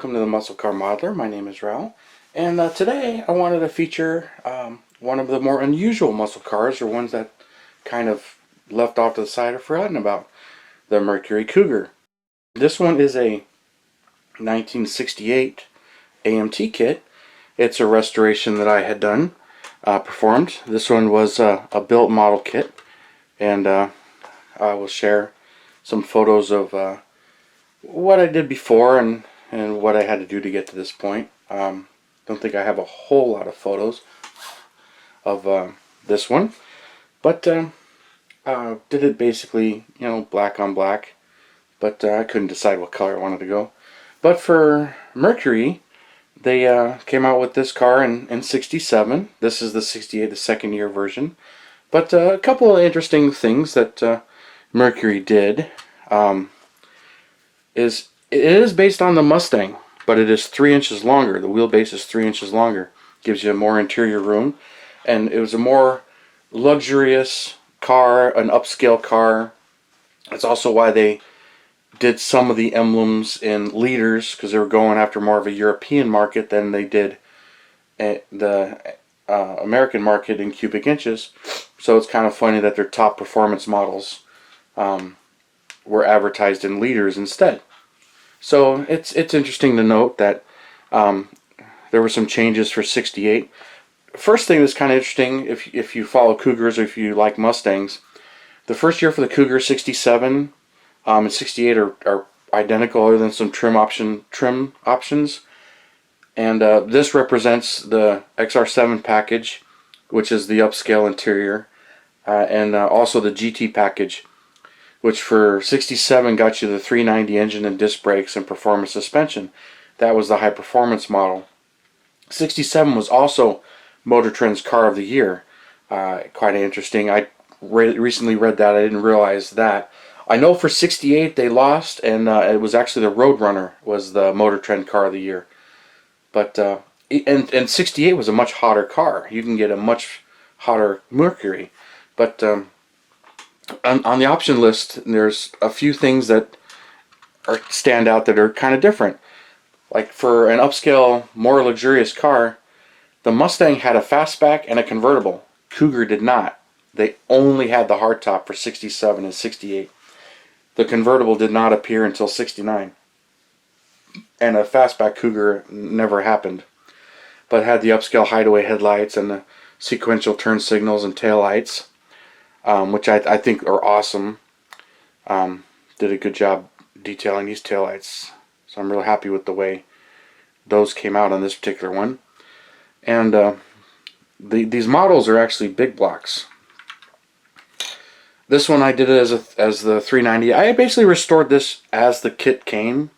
welcome to the Muscle Car Modeler. My name is Raul, and today I wanted to feature one of the more unusual muscle cars, or ones that kind of left off to the side or forgotten about, the Mercury Cougar. This one is a 1968 AMT kit. It's a restoration that I had done, performed. This one was a built model kit, and I will share some photos of what I did before and what I had to do to get to this point. Don't think I have a whole lot of photos of this one, but did it basically, black on black, but I couldn't decide what color I wanted to go. But for Mercury, they came out with this car in 67. This is the 68, the second year version. But a couple of interesting things that Mercury did is it is based on the Mustang, but it is 3 inches longer. The wheelbase is 3 inches longer. Gives you more interior room, and it was a more luxurious car, an upscale car. That's also why they did some of the emblems in liters, because they were going after more of a European market than they did the American market in cubic inches. So it's kind of funny that their top performance models were advertised in liters instead. So it's interesting to note that there were some changes for 68. First thing that's kind of interesting, if you follow Cougars or if you like Mustangs, the first year for the Cougar, 67 and 68 are identical, other than some trim options. And this represents the XR7 package, which is the upscale interior, and also the GT package, which for 67 got you the 390 engine and disc brakes and performance suspension. That was the high performance model. 67 was also Motor Trend's Car of the Year. Quite interesting. I recently read that. I didn't realize that. I know for 68 they lost, and it was actually the Roadrunner was the Motor Trend Car of the Year. But and 68 was a much hotter car. You can get a much hotter Mercury. But on the option list, there's a few things that stand out that are kind of different. Like for an upscale, more luxurious car, the Mustang had a fastback and a convertible. Cougar did not. They only had the hardtop for 67 and 68. The convertible did not appear until 69. And a fastback Cougar never happened. But had the upscale hideaway headlights and the sequential turn signals and taillights, which I think are awesome. Did a good job detailing these taillights. So I'm real happy with the way those came out on this particular one. And these models are actually big blocks. This one I did it as the 390. I basically restored this as the kit came.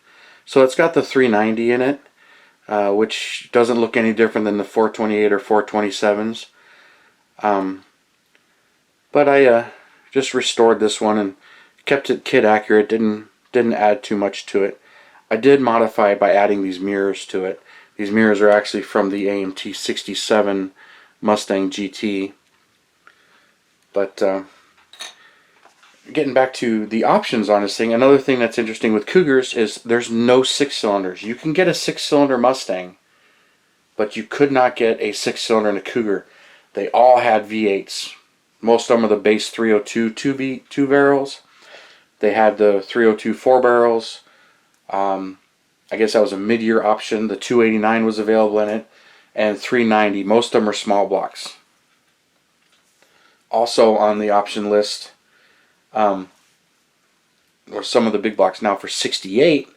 So it's got the 390 in it, which doesn't look any different than the 428 or 427s. But I just restored this one and kept it kit accurate. Didn't add too much to it. I did modify it by adding these mirrors to it. These mirrors are actually from the AMT 67 Mustang GT. But getting back to the options on this thing, another thing that's interesting with Cougars is there's no 6-cylinders. You can get a 6-cylinder Mustang, but you could not get a 6-cylinder in a Cougar. They all had V8s. Most of them are the base 302 two barrels. They had the 302 4 barrels. I guess that was a mid-year option. The 289 was available in it, and 390. Most of them are small blocks. Also on the option list were some of the big blocks. Now for 68,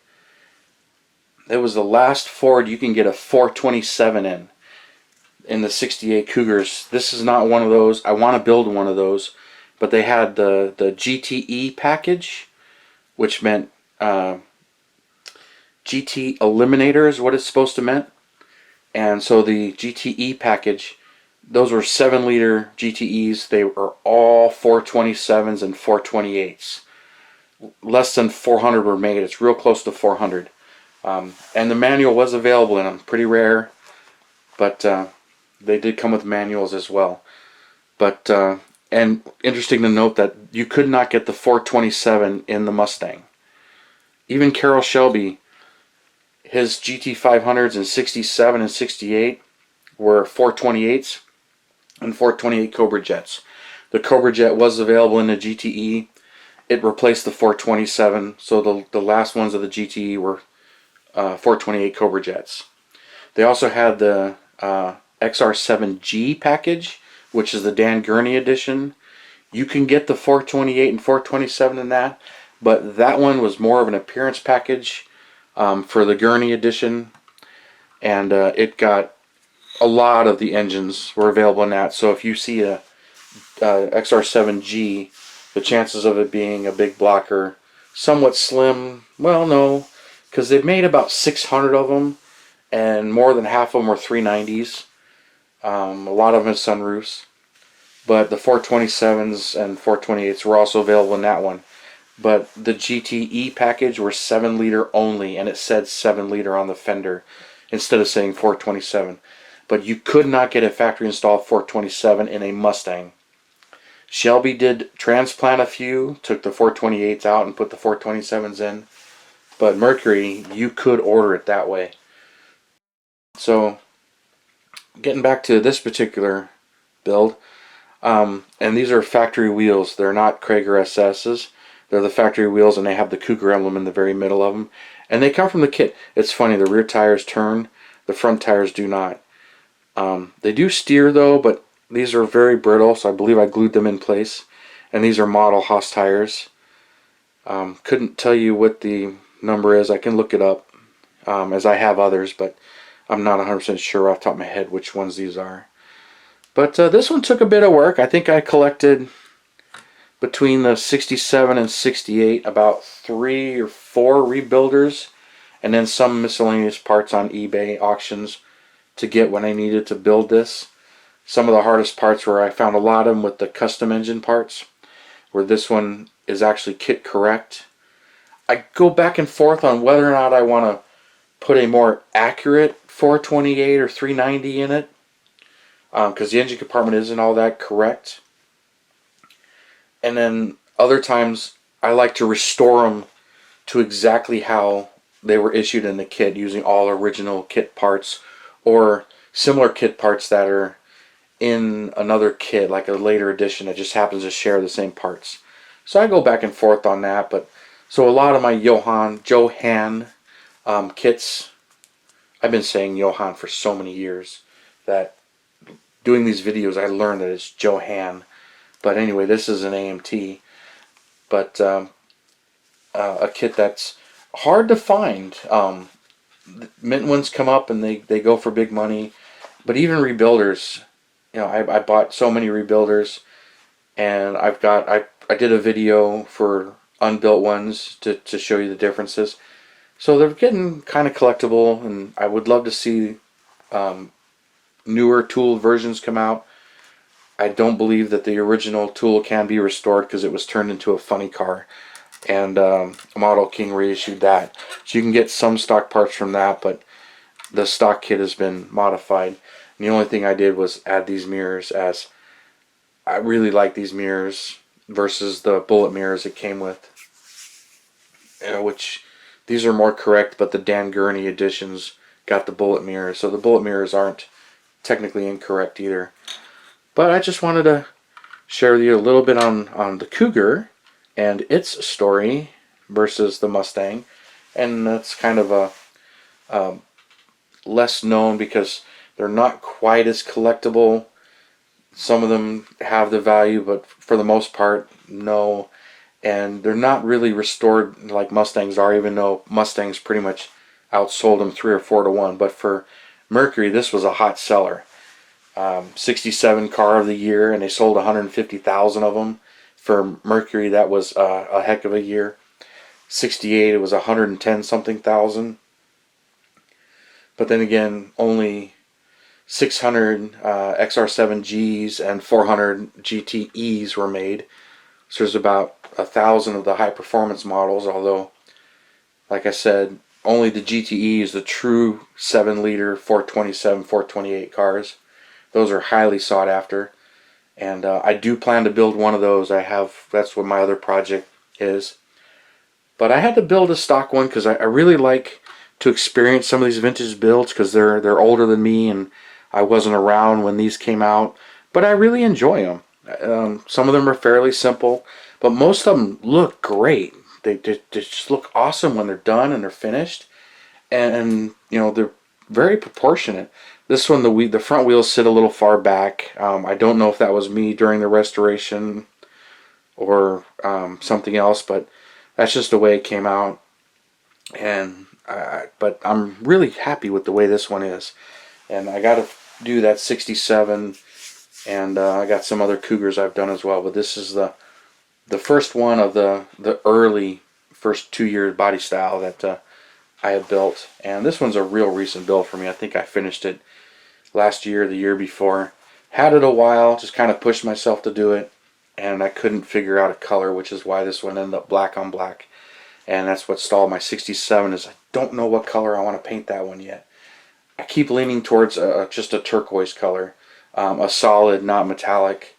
it was the last Ford you can get a 427 in the 68 Cougars. This is not one of those. I want to build one of those, but they had the GTE package, which meant GT Eliminator is what it's supposed to mean. And so the GTE package, those were 7-liter GTEs. They were all 427s and 428s. Less than 400 were made. It's real close to 400. And the manual was available in them. Pretty rare, but they did come with manuals as well. But and interesting to note that you could not get the 427 in the Mustang. Even Carroll Shelby His GT 500s in 67 and 68 were 428s and 428 Cougar jets. The Cougar jet was available in the GTE. It replaced the 427, so the last ones of the GTE were 428 Cougar jets. They also had the XR7G package, which is the Dan Gurney edition. You can get the 428 and 427 in that, but that one was more of an appearance package for the Gurney edition, and it got a lot of the engines were available in that. So if you see a XR7G, the chances of it being a big blocker, somewhat slim. Well, no, because they've made about 600 of them, and more than half of them were 390s. A lot of them had sunroofs. But the 427s and 428s were also available in that one. But the GTE package were 7-liter only, and it said 7-liter on the fender instead of saying 427. But you could not get a factory installed 427 in a Mustang. Shelby did transplant a few, took the 428s out and put the 427s in. But Mercury, you could order it that way. So, getting back to this particular build, and these are factory wheels. They're not Traeger SS's. They're the factory wheels, and they have the Cougar emblem in the very middle of them. And they come from the kit. It's funny, the rear tires turn, the front tires do not. They do steer though, but these are very brittle, so I believe I glued them in place. And these are model Haas tires. Couldn't tell you what the number is. I can look it up, as I have others, but I'm not 100% sure off the top of my head which ones these are. But this one took a bit of work. I think I collected between the 67 and 68 about 3 or 4 rebuilders, and then some miscellaneous parts on eBay auctions to get when I needed to build this. Some of the hardest parts were I found a lot of them with the custom engine parts, where this one is actually kit correct. I go back and forth on whether or not I want to put a more accurate 428 or 390 in it, because the engine compartment isn't all that correct. And then other times I like to restore them to exactly how they were issued in the kit, using all original kit parts or similar kit parts that are in another kit, like a later edition that just happens to share the same parts. So I go back and forth on that. But so a lot of my Johan kits, I've been saying Johan for so many years that doing these videos I learned that it's Johan. But anyway, this is an AMT, but a kit that's hard to find. Mint ones come up and they go for big money, but even rebuilders, you know, I bought so many rebuilders, and I did a video for unbuilt ones to show you the differences. So they're getting kind of collectible, and I would love to see newer tool versions come out. I don't believe that the original tool can be restored because it was turned into a funny car, and Model King reissued that. So you can get some stock parts from that, but the stock kit has been modified. And the only thing I did was add these mirrors, as I really like these mirrors versus the bullet mirrors it came with, which these are more correct, but the Dan Gurney editions got the bullet mirrors, so the bullet mirrors aren't technically incorrect either. But I just wanted to share with you a little bit on the Cougar and its story versus the Mustang. And that's kind of a less known because they're not quite as collectible. Some of them have the value, but for the most part, no. And they're not really restored like Mustangs are, even though Mustangs pretty much outsold them 3 or 4 to 1. But for Mercury, this was a hot seller. 67 car of the year, and they sold 150,000 of them. For Mercury, that was a heck of a year. 68, it was 110 something thousand. But then again, only 600 XR7Gs and 400 GTEs were made. So there's about 1,000 of the high performance models, although, like I said, only the GTEs, the true 7-liter 427, 428 cars. Those are highly sought after, and I do plan to build one of those. That's what my other project is. But I had to build a stock one because I really like to experience some of these vintage builds because they're older than me and I wasn't around when these came out. But I really enjoy them. Some of them are fairly simple, but most of them look great. They just look awesome when they're done and they're finished, and you know they're very proportionate. This one, the front wheels sit a little far back. I don't know if that was me during the restoration or something else, but that's just the way it came out. And but I'm really happy with the way this one is. And I got to do that 67, and I got some other Cougars I've done as well. But this is the first one of the early first 2 year body style that I have built. And this one's a real recent build for me. I think I finished it last year, the year before. Had it a while, just kind of pushed myself to do it, and I couldn't figure out a color, which is why this one ended up black on black. And that's what stalled my 67 is I don't know what color I want to paint that one yet. I keep leaning towards just a turquoise color, a solid, not metallic,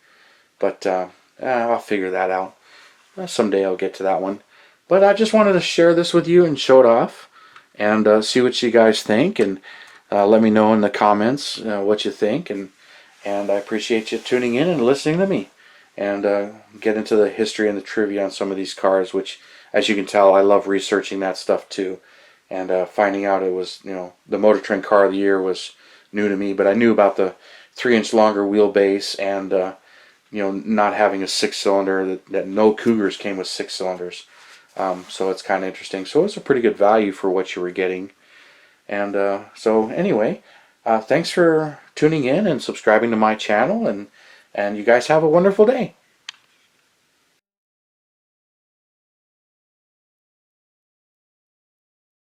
but I'll figure that out. Someday I'll get to that one. But I just wanted to share this with you and show it off and see what you guys think, and let me know in the comments what you think, and I appreciate you tuning in and listening to me and get into the history and the trivia on some of these cars, which, as you can tell, I love researching that stuff too, and finding out it was, you know, the Motor Trend Car of the Year was new to me, but I knew about the 3-inch longer wheelbase and you know, not having a 6-cylinder, that no Cougars came with 6 cylinders. So it's kind of interesting. So it's a pretty good value for what you were getting. And so anyway, thanks for tuning in and subscribing to my channel, and you guys have a wonderful day.